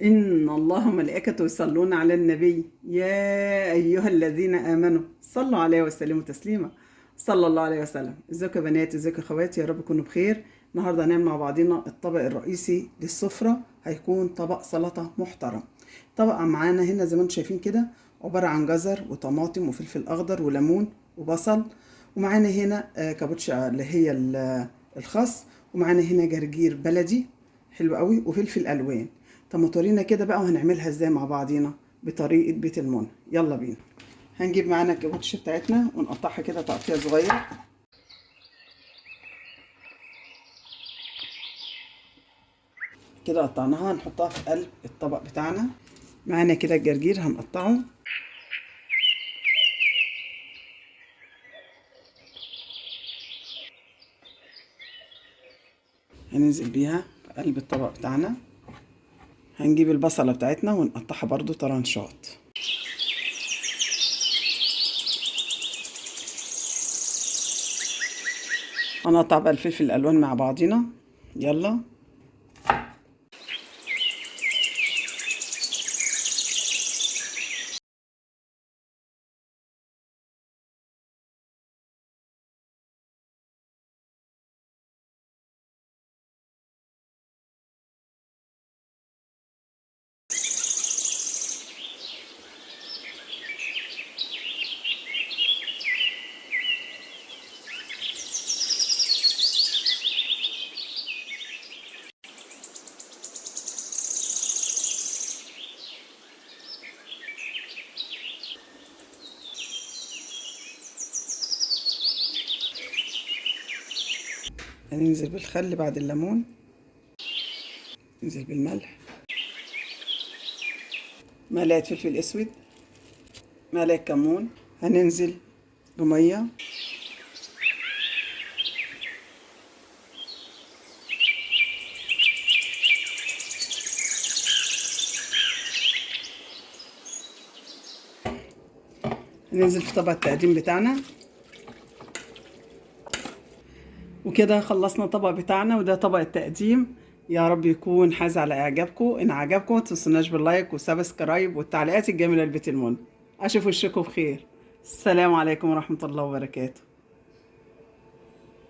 إن الله وملائكته يصلون على النبي يا أيها الذين آمنوا صلوا عليه وسلموا تسليما. صلى الله عليه وسلم. ازيكم يا بنات، ازيكم يا اخواتي، يا رب تكونوا بخير. النهارده هنعمل مع بعضينا الطبق الرئيسي للسفرة، هيكون طبق سلطة محترم. طبق معانا هنا زي ما انتم شايفين كده، عبارة عن جزر وطماطم وفلفل أخضر وليمون وبصل، ومعانا هنا كابوتشا اللي هي الخس، ومعانا هنا جرجير بلدي حلو قوي وفلفل ألوان. طب ما تورينا كده بقى وهنعملها ازاي مع بعضينا بطريقة بيت المنى. يلا بينا. هنجيب معانا الكابوتشا بتاعتنا ونقطعها كده تقطيع صغير كده. قطعناها هنحطها في قلب الطبق بتاعنا. معانا كده الجرجير هنقطعه، هننزل بيها في قلب الطبق بتاعنا. هنجيب البصلة بتاعتنا ونقطعها برضو طرنشات. هنقطع بقى الفلفل الألوان مع بعضينا. يلا. هننزل بالخل بعد الليمون، ننزل بالملح، معلقة فلفل اسود، معلقة كمون، هننزل بمية، هننزل في طبق التقديم بتاعنا. وكده خلصنا الطبق بتاعنا، وده طبق التقديم. يا رب يكون حاز على اعجابكم. ان عجبكم ما تنسوناش باللايك والسبسكرايب والتعليقات الجميله لبيت المنى. اشوف وشكم بخير. السلام عليكم ورحمه الله وبركاته.